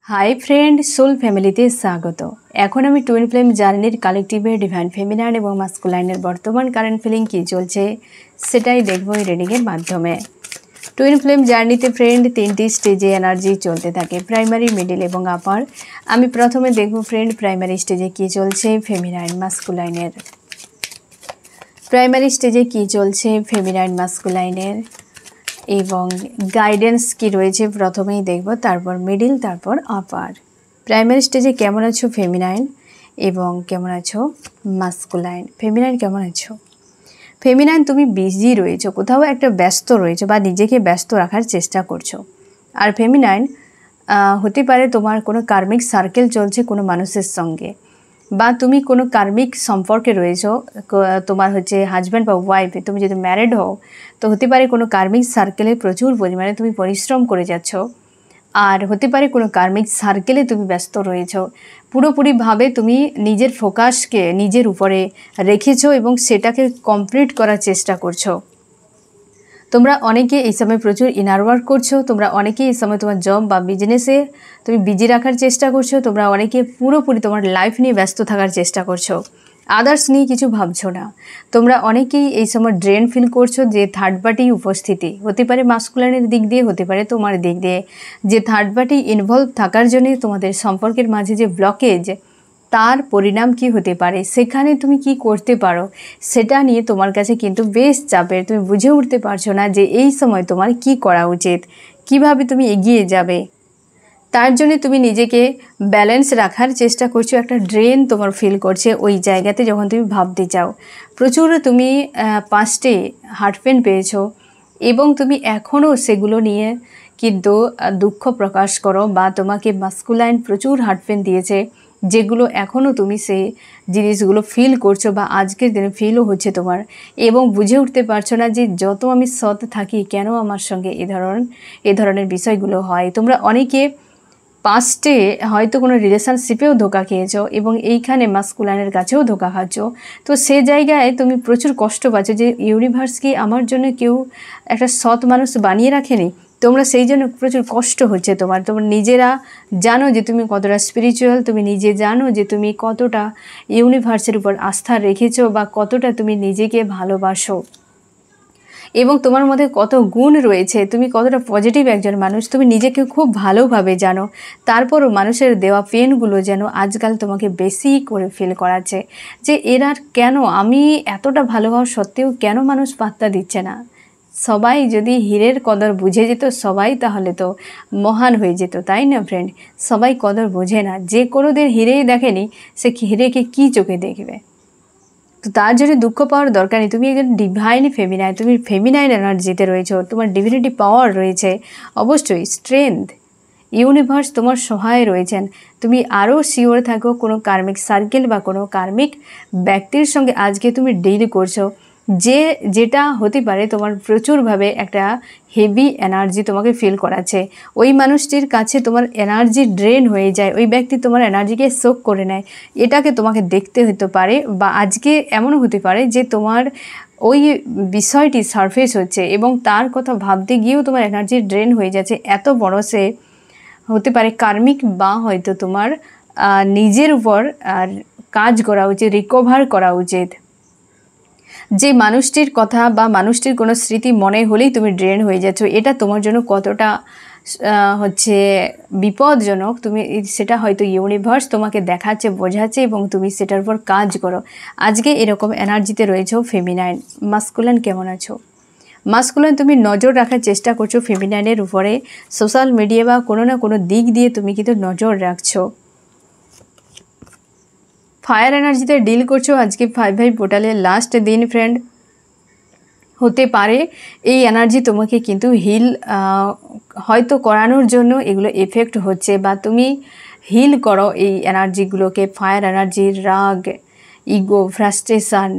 High friend soul फैमिलीते स्वागत। এখন আমি টুইন ফ্লেম জার্নির কালেক্টিভের ডিভাইন ফেমিনাইন এবং মাস্কুলাইনের বর্তমান কারেন্ট ফিলিং কী চলছে সেটাই দেখব এই রিডিংয়ের মাধ্যমে। টুইন ফ্লেম জার্নিতে ফ্রেন্ড তিনটি স্টেজে এনার্জি চলতে থাকে, প্রাইমারি, মিডিল এবং আপার। আমি প্রথমে দেখব ফ্রেন্ড প্রাইমারি স্টেজে কী চলছে ফেমিনাইন মাস্কুলাইনের। প্রাইমারি স্টেজে কী চলছে ফেমিনাইন মাস্কুলাইনের এবং গাইডেন্স কি রয়েছে প্রথমেই দেখব, তারপর মিডিল, তারপর আপার। প্রাইমারি স্টেজে কেমন আছো ফেমিনাইন এবং কেমন আছো মাস্কুলাইন। ফেমিনাইন কেমন আছো? ফেমিনাইন তুমি বিজি রয়েছো, কোথাও একটা ব্যস্ত রয়েছো বা নিজেকে ব্যস্ত রাখার চেষ্টা করছো। আর ফেমিনাইন হতে পারে তোমার কোনো কার্মিক সার্কেল চলছে কোনো মানুষের সঙ্গে, বা তুমি কোনো কার্মিক সম্পর্কে রয়েছো, তোমার হচ্ছে হাজব্যান্ড বা ওয়াইফ। তুমি যদি ম্যারিড হও তো হতে পারে কোনো কার্মিক সার্কেলে প্রচুর পরিমাণে তুমি পরিশ্রম করে যাচ্ছ, আর হতে পারে কোনো কার্মিক সার্কেলে তুমি ব্যস্ত রয়েছো। পুরোপুরিভাবে তুমি নিজের ফোকাসকে নিজের উপরে রেখেছো এবং সেটাকে কমপ্লিট করার চেষ্টা করছো। তোমরা অনেকে এই সময় প্রচুর ইনার ওয়ার্ক করছো, তোমরা অনেকেই এই সময় তোমার জব বা বিজনেসে তুমি বিজি রাখার চেষ্টা করছো, তোমরা অনেকে পুরোপুরি তোমার লাইফ নিয়ে ব্যস্ত থাকার চেষ্টা করছো, আদার্স নিয়ে কিছু ভাবছো না। তোমরা অনেকেই এই সময় ড্রেন ফিল করছো, যে থার্ড পার্টি উপস্থিতি হতে পারে মাস্কুলাইনের দিক দিয়ে, হতে পারে তোমার দিক দিয়ে, যে থার্ড পার্টি ইনভলভ থাকার জন্যে তোমাদের সম্পর্কের মাঝে যে ব্লকেজ, তার পরিণাম কি হতে পারে, সেখানে তুমি কি করতে পারো সেটা নিয়ে তোমার কাছে কিন্তু বেশ চাপের। তুমি বুঝে উঠতে পারছো না যে এই সময় তোমার কি করা উচিত, কিভাবে তুমি এগিয়ে যাবে। তার জন্য তুমি নিজেকে ব্যালেন্স রাখার চেষ্টা করছো, একটা ড্রেন তোমার ফিল করছে ওই জায়গাতে যখন তুমি ভাবতে চাও। প্রচুর তুমি পাস্টে হার্ট পেন পেয়েছো এবং তুমি এখনও সেগুলো নিয়ে কিন্তু দুঃখ প্রকাশ করো, বা তোমাকে মাস্কুলাইন প্রচুর হার্ট পেন দিয়েছে যেগুলো এখনও তুমি সেই জিনিসগুলো ফিল করছো, বা আজকের দিনে ফিলও হচ্ছে তোমার, এবং বুঝে উঠতে পারছো না যে যত আমি সৎ থাকি কেন আমার সঙ্গে এ ধরনের বিষয়গুলো হয়। তোমরা অনেকে পাস্টে হয়তো কোনো রিলেশনশিপেও ধোকা খেয়েছো এবং এইখানে মাস্কুলাইনের কাছেও ধোকা খাচ্ছ। তো সে জায়গায় তুমি প্রচুর কষ্ট পাচ্ছ যে ইউনিভার্স কি আমার জন্য কেউ একটা সৎ মানুষ বানিয়ে রাখেনি। তোমরা সেই জন্য প্রচুর কষ্ট হচ্ছে তোমার নিজেরা জানো যে তুমি কতটা স্পিরিচুয়াল, তুমি নিজে জানো যে তুমি কতটা ইউনিভার্সের উপর আস্থা রেখেছো বা কতটা তুমি নিজেকে ভালোবাসো এবং তোমার মধ্যে কত গুণ রয়েছে, তুমি কতটা পজিটিভ একজন মানুষ, তুমি নিজেকে খুব ভালোভাবে জানো। তারপরও মানুষের দেওয়া পেনগুলো যেন আজকাল তোমাকে বেশি করে ফিল করাচ্ছে যে এরা কেন, আমি এতটা ভালো হওয়া সত্ত্বেও কেন মানুষ পাত্তা দিচ্ছে না। সবাই যদি হীরের কদর বুঝে যেত সবাই তাহলে তো মহান হয়ে যেত, তাই না ফ্রেন্ড? সবাই কদর বোঝে না, যে কোনো দিন হীরেই দেখেনি সে হীরেকে কী চোখে দেখবে। তো তার জন্য দুঃখ পাওয়ার দরকার নেই। তুমি একজন ডিভাইন ফেমিনাইন, তুমি ফেমিনাইন এনার্জিতে রয়েছো, তোমার ডিভিনিটি পাওয়ার রয়েছে, অবশ্যই স্ট্রেংথ, ইউনিভার্স তোমার সহায় রয়েছেন। তুমি আরও শিওর থাকো কোনো কার্মিক সার্কেল বা কোনো কার্মিক ব্যক্তির সঙ্গে আজকে তুমি ডিল করছো, যেটা হতে পারে তোমার প্রচুরভাবে একটা হেভি এনার্জি তোমাকে ফিল করাচ্ছে। ওই মানুষটির কাছে তোমার এনার্জি ড্রেন হয়ে যায়, ওই ব্যক্তি তোমার এনার্জিকে সোক করে নেয়, এটাকে তোমাকে দেখতে হতে পারে। বা আজকে এমনও হতে পারে যে তোমার ওই বিষয়টি সারফেস হচ্ছে এবং তার কথা ভাবতে গিয়েও তোমার এনার্জি ড্রেন হয়ে যাচ্ছে। এত বড় সে হতে পারে কার্মিক, বা হয়তো তোমার নিজের উপর কাজ করা উচিত, রিকভার করা উচিত। যে মানুষটির কথা বা মানুষটির কোনো স্মৃতি মনে হলেই তুমি ড্রেন হয়ে যাচ্ছ, এটা তোমার জন্য কতটা হচ্ছে বিপদজনক, তুমি সেটা হয়তো ইউনিভার্স তোমাকে দেখাচ্ছে, বোঝাচ্ছে এবং তুমি সেটার উপর কাজ করো। আজকে এরকম এনার্জিতে রয়েছো ফেমিনাইন। মাস্কুলাইন কেমন আছো? মাস্কুলাইন তুমি নজর রাখার চেষ্টা করছো ফেমিনাইনের উপরে, সোশ্যাল মিডিয়া বা কোনো না কোনো দিক দিয়ে তুমি কিন্তু নজর রাখছো। ফায়ার এনার্জিতে ডিল করছো আজকে 5/5 পোর্টালের লাস্ট দিন ফ্রেন্ড। হতে পারে এই এনার্জি তোমাকে কিন্তু হিল হয়তো করানোর জন্য এগুলো এফেক্ট হচ্ছে, বা তুমি হিল করো এই এনার্জিগুলোকে। ফায়ার এনার্জি, রাগ, ইগো, ফ্রাস্ট্রেশন,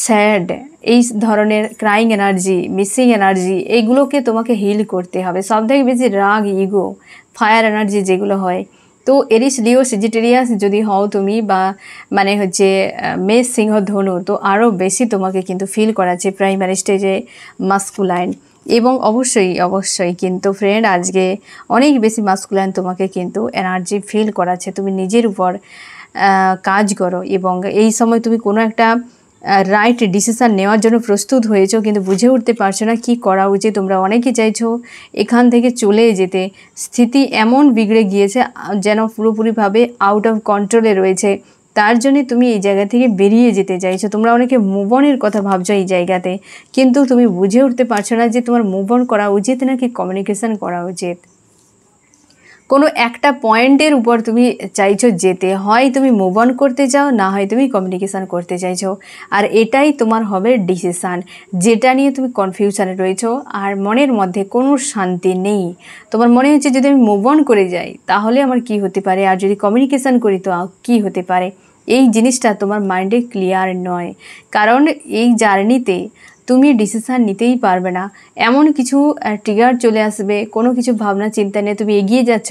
স্যাড, এই ধরনের ক্রাইং এনার্জি, মিসিং এনার্জি, এইগুলোকে তোমাকে হিল করতে হবে। সবথেকে বেশি রাগ, ইগো, ফায়ার এনার্জি যেগুলো হয়। তো এরিস, লিও, সেজিটেরিয়াস যদি হও তুমি, বা মানে হচ্ছে মেষ, সিংহ, ধনু, তো আরও বেশি তোমাকে কিন্তু ফিল করাচ্ছে প্রাইমারি স্টেজে মাস্কুলাইন। এবং অবশ্যই অবশ্যই কিন্তু ফ্রেন্ড আজকে অনেক বেশি মাস্কুলাইন তোমাকে কিন্তু এনার্জি ফিল করাচ্ছে। তুমি নিজের উপর কাজ করো এবং এই সময় তুমি কোনো একটা রাইট ডিসিশান নেওয়ার জন্য প্রস্তুত হয়েছো, কিন্তু বুঝে উঠতে পারছো না কি করা উচিত। তোমরা অনেকেই চাইছো এখান থেকে চলে যেতে, স্থিতি এমন বিগড়ে গিয়েছে যেন পুরোপুরিভাবে আউট অফ কন্ট্রোলে রয়েছে, তার জন্যে তুমি এই জায়গা থেকে বেরিয়ে যেতে চাইছো। তোমরা অনেকে মুভ অনের কথা ভাবছো এই জায়গাতে, কিন্তু তুমি বুঝে উঠতে পারছো না যে তোমার মুভ অন করা উচিত নাকি কমিউনিকেশান করা উচিত। কোনো একটা পয়েন্টের উপর তুমি চাইছো যেতে, হয় তুমি মুভ অন করতে চাও, না হয় তুমি কমিউনিকেশান করতে চাইছো, আর এটাই তোমার হবে ডিসিশান, যেটা নিয়ে তুমি কনফিউশনে রয়েছো আর মনের মধ্যে কোনো শান্তি নেই। তোমার মনে হচ্ছে যদি আমি মুভ অন করে যাই তাহলে আমার কি হতে পারে, আর যদি কমিউনিকেশান করি তো কি হতে পারে। এই জিনিসটা তোমার মাইন্ডে ক্লিয়ার নয়, কারণ এই জার্নিতে তুমি ডিসিশান নিতেই পারবে না। এমন কিছু ট্রিগার চলে আসবে, কোনো কিছু ভাবনা চিন্তা নিয়ে তুমি এগিয়ে যাচ্ছ,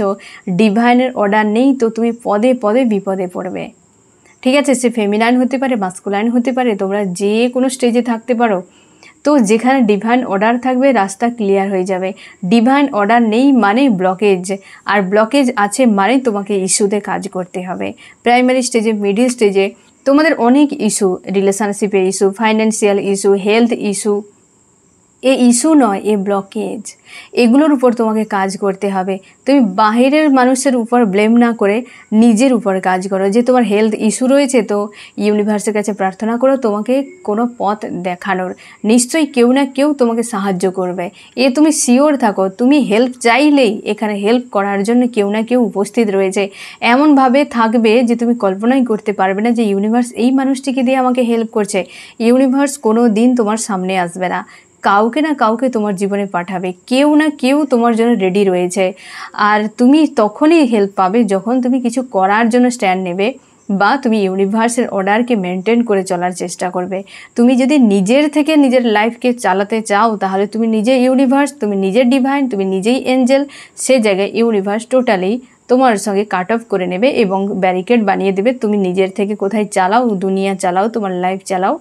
ডিভাইনের অর্ডার নেই, তো তুমি পদে পদে বিপদে পড়বে। ঠিক আছে, সে ফেমিনাইন হতে পারে, মাস্কুলাইন হতে পারে, তোমরা যে কোনো স্টেজে থাকতে পারো। তো যেখানে ডিভাইন অর্ডার থাকবে রাস্তা ক্লিয়ার হয়ে যাবে। ডিভাইন অর্ডার নেই মানে ব্লকেজ, আর ব্লকেজ আছে মানে তোমাকে ইস্যুতে কাজ করতে হবে। প্রাইমারি স্টেজে, মিডিল স্টেজে তোমাদের অনেক ইস্যু, রিলেশনশিপের issue, financial issue, health issue, a issue নয়, এ ব্লকেজ, এগুলোর উপর তোমাকে কাজ করতে হবে। তুমি বাহিরের মানুষের উপর ব্লেম না করে নিজের উপর কাজ করো। যে তোমার হেলথ ইস্যু রয়েছে, তো ইউনিভার্সের কাছে প্রার্থনা করো তোমাকে কোনো পথ দেখানোর, নিশ্চয়ই কেউ না কেউ তোমাকে সাহায্য করবে। তুমি শিওর থাকো, তুমি হেল্প চাইলেই এখানে হেল্প করার জন্য কেউ না কেউ উপস্থিত রয়েছে। এমনভাবে থাকবে যে তুমি কল্পনাই করতে পারবে না যে ইউনিভার্স এই মানুষটিকে দিয়ে আমাকে হেল্প করছে। ইউনিভার্স কোনো দিন তোমার সামনে আসবে না, কাউকে না কাউকে তোমার জীবনে পাঠাবে, কেউ না কেউ তোমার জন্য রেডি রয়েছে। আর তুমি তখনই হেল্প পাবে যখন তুমি কিছু করার জন্য স্ট্যান্ড নেবে, বা তুমি ইউনিভার্সের অর্ডারকে মেনটেন করে চলার চেষ্টা করবে। তুমি যদি নিজের থেকে নিজের লাইফকে চালাতে চাও তাহলে তুমি নিজে ইউনিভার্স, তুমি নিজের ডিভাইন, তুমি নিজেই এঞ্জেল। সে জায়গায় ইউনিভার্স টোটালি তোমার সঙ্গে কাট অফ করে নেবে এবং ব্যারিকেড বানিয়ে দেবে। তুমি নিজের থেকে কোথায় চালাও, দুনিয়া চালাও, তোমার লাইফ চালাও।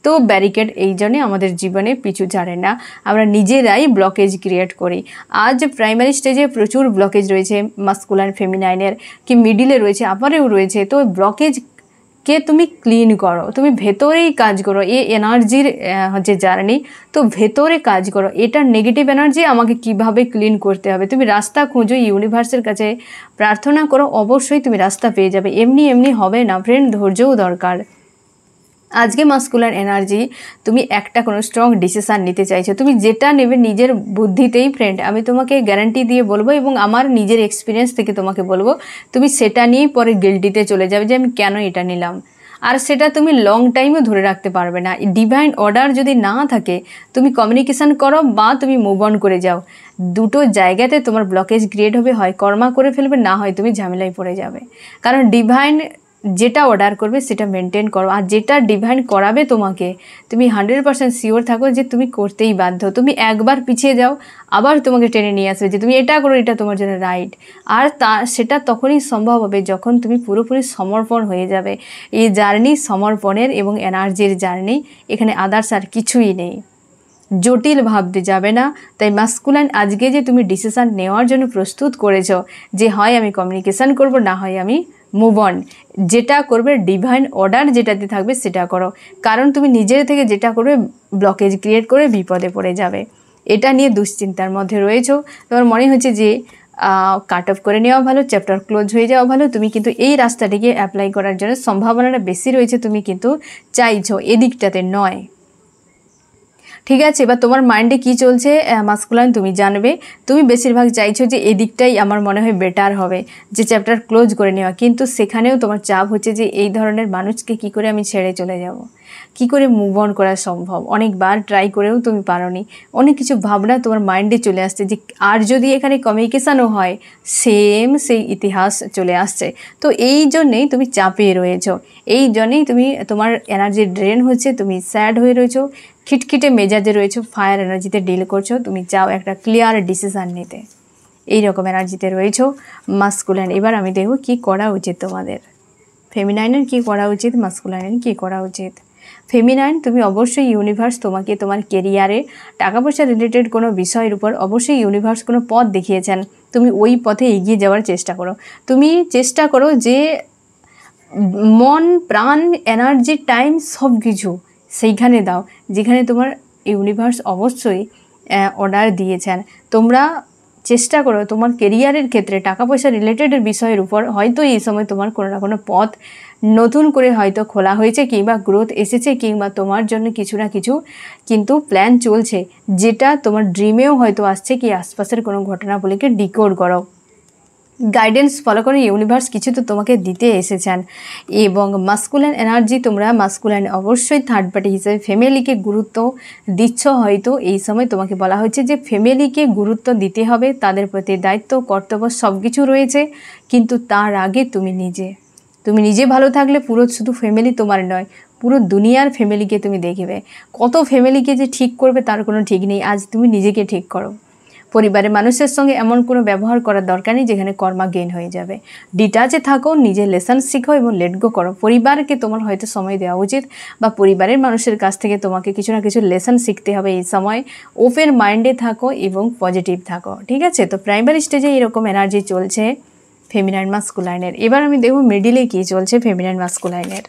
তো ব্যারিকেড এই জন্যে আমাদের জীবনে পিছু ছাড়ে না, আমরা নিজেরাই ব্লকেজ ক্রিয়েট করি। আজ প্রাইমারি স্টেজে প্রচুর ব্লকেজ রয়েছে, মাস্কুলাইন ফেমিনাইনের, কি মিডিলে রয়েছে, আপারেও রয়েছে। তো ব্লকেজকে তুমি ক্লিন করো, তুমি ভেতরেই কাজ করো। এই এনার্জির হচ্ছে জার্নি, তো ভেতরে কাজ করো। এটা নেগেটিভ এনার্জি, আমাকে কিভাবে ক্লিন করতে হবে, তুমি রাস্তা খোঁজো, ইউনিভার্সের কাছে প্রার্থনা করো, অবশ্যই তুমি রাস্তা পেয়ে যাবে। এমনি এমনি হবে না ফ্রেন্ড, ধৈর্যও দরকার। আজকে মাস্কুলার এনার্জি, তুমি একটা কোনো স্ট্রং ডিসিশান নিতে চাইছো, তুমি যেটা নেবে নিজের বুদ্ধিতেই ফ্রেন্ড, আমি তোমাকে গ্যারান্টি দিয়ে বলবো এবং আমার নিজের এক্সপিরিয়েন্স থেকে তোমাকে বলবো, তুমি সেটা নিয়েই পরে গিল্টিতে চলে যাবে যে আমি কেন এটা নিলাম। আর সেটা তুমি লং টাইমও ধরে রাখতে পারবে না। ডিভাইন অর্ডার যদি না থাকে, তুমি কমিউনিকেশান করো বা তুমি মুভ অন করে যাও, দুটো জায়গাতে তোমার ব্লকেজ ক্রিয়েট হবে। হয় কর্মা করে ফেলবে, না হয় তুমি ঝামেলায় পড়ে যাবে। কারণ ডিভাইন যেটা অর্ডার করবে সেটা মেনটেন করো, আর যেটা ডিভাইন করাবে তোমাকে, তুমি 100% শিওর থাকো যে তুমি করতেই বাধ্য। তুমি একবার পিছিয়ে যাও, আবার তোমাকে টেনে নিয়ে আসবে যে তুমি এটা করো, এটা তোমার জন্য রাইট। আর সেটা তখনই সম্ভব হবে যখন তুমি পুরোপুরি সমর্পণ হয়ে যাবে। এই জার্নি সমর্পণের এবং এনার্জির জার্নি, এখানে আদার্স আর কিছুই নেই। জটিল ভাবতে যাবে না। তাই মাস্কুলাইন আজকে যে তুমি ডিসিশান নেওয়ার জন্য প্রস্তুত করেছো যে হয় আমি কমিউনিকেশান করব, না হয় আমি মুভ অন, যেটা করবে ডিভাইন অর্ডার যেটাতে থাকবে সেটা করো। কারণ তুমি নিজের থেকে যেটা করবে ব্লকেজ ক্রিয়েট করে বিপদে পড়ে যাবে। এটা নিয়ে দুশ্চিন্তার মধ্যে রয়েছো, তোমার মনে হচ্ছে যে কাট অফ করে নেওয়া ভালো, চ্যাপ্টার ক্লোজ হয়ে যাওয়া ভালো। তুমি কিন্তু এই রাস্তাটিকে অ্যাপ্লাই করার জন্য সম্ভাবনাটা বেশি রয়েছে, তুমি কিন্তু চাইছো এদিকটাতে নয়। ঠিক আছে, এবার তোমার মাইন্ডে কি চলছে মাস্কুলাইন তুমি জানবে। তুমি বেশিরভাগ চাইছো যে এদিকটাই আমার মনে হয় বেটার হবে, যে চ্যাপ্টার ক্লোজ করে নেওয়া, কিন্তু সেখানেও তোমার চাপ হচ্ছে যে এই ধরনের মানুষকে কি করে আমি ছেড়ে চলে যাব, কি করে মুভ অন করা সম্ভব। অনেকবার ট্রাই করেও তুমি পারোনি, অনেক কিছু ভাবনা তোমার মাইন্ডে চলে আসছে যে আর যদি এখানে কমিউনিকেশানও হয় সেম সেই ইতিহাস চলে আসছে। তো এই জন্যেই তুমি চাপে রয়েছো, এই জন্যেই তুমি তোমার এনার্জি ড্রেন হচ্ছে, তুমি স্যাড হয়ে রয়েছো, খিটখিটে মেজাজে রয়েছো, ফায়ার এনার্জিতে ডিল করছো। তুমি চাও একটা ক্লিয়ার ডিসিশান নিতে, এই রকম এনার্জিতে রয়েছো মাস্কুলাইন। এবার আমি দেখব কি করা উচিত তোমাদের, ফেমিনাইনের কি করা উচিত, মাস্কুলাইনের কি করা উচিত। ফেমিনাইন, তুমি অবশ্যই ইউনিভার্স তোমাকে তোমার কেরিয়ারে টাকা পয়সা রিলেটেড কোনো বিষয়ের উপর অবশ্যই ইউনিভার্স কোনো পথ দেখিয়েছেন, তুমি ওই পথে এগিয়ে যাওয়ার চেষ্টা করো। তুমি চেষ্টা করো যে মন প্রাণ এনার্জি টাইম সব কিছু সেইখানে দাও যেখানে তোমার ইউনিভার্স অবশ্যই অর্ডার দিয়েছেন। তোমরা চেষ্টা করো তোমার কেরিয়ারের ক্ষেত্রে টাকা পয়সা রিলেটেড বিষয়ের উপর হয়তো এই সময় তোমার কোনো না কোনো পথ নতুন করে হয়তো খোলা হয়েছে, কিংবা গ্রোথ এসেছে, কিংবা তোমার জন্য কিছু না কিছু কিন্তু প্ল্যান চলছে, যেটা তোমার ড্রিমেও হয়তো আসছে, কি আশপাশের কোনো ঘটনাগুলিকে ডিকোড করো। গাইডেন্স ফলো করে ইউনিভার্স কিছু তো তোমাকে দিতে এসেছেন। এবং মাস্কুলাইন এনার্জি, তোমরা মাস্কুলাইন অবশ্যই থার্ড পার্টি হিসেবে ফ্যামিলিকে গুরুত্ব দিচ্ছ। হয়তো এই সময় তোমাকে বলা হয়েছে যে ফ্যামিলিকে গুরুত্ব দিতে হবে, তাদের প্রতি দায়িত্ব কর্তব্য সব কিছু রয়েছে, কিন্তু তার আগে তুমি নিজে ভালো থাকলে পুরো শুধু ফ্যামিলি তোমার নয়, পুরো দুনিয়ার ফ্যামিলিকে তুমি দেখবে। কত ফ্যামিলিকে যে ঠিক করবে তার কোনো ঠিক নেই, আজ তুমি নিজেকে ঠিক করো। পরিবারের মানুষের সঙ্গে এমন কোনো ব্যবহার করার দরকার নেই যেখানে কর্মা গেইন হয়ে যাবে। ডিটাচে থাকো, নিজের লেসন শিখো এবং লেট গো করো। পরিবারকে তোমার হয়তো সময় দেওয়া উচিত, বা পরিবারের মানুষের কাছ থেকে তোমাকে কিছু না কিছু লেসন শিখতে হবে এই সময়। ওপেন মাইন্ডে থাকো এবং পজিটিভ থাকো, ঠিক আছে? তো প্রাইমারি স্টেজে এরকম এনার্জি চলছে ফেমিনাইন মাস্কুলাইনের। এবার আমি দেখব মিডিলে কী চলছে ফেমিনাইন মাস্কুলাইনের।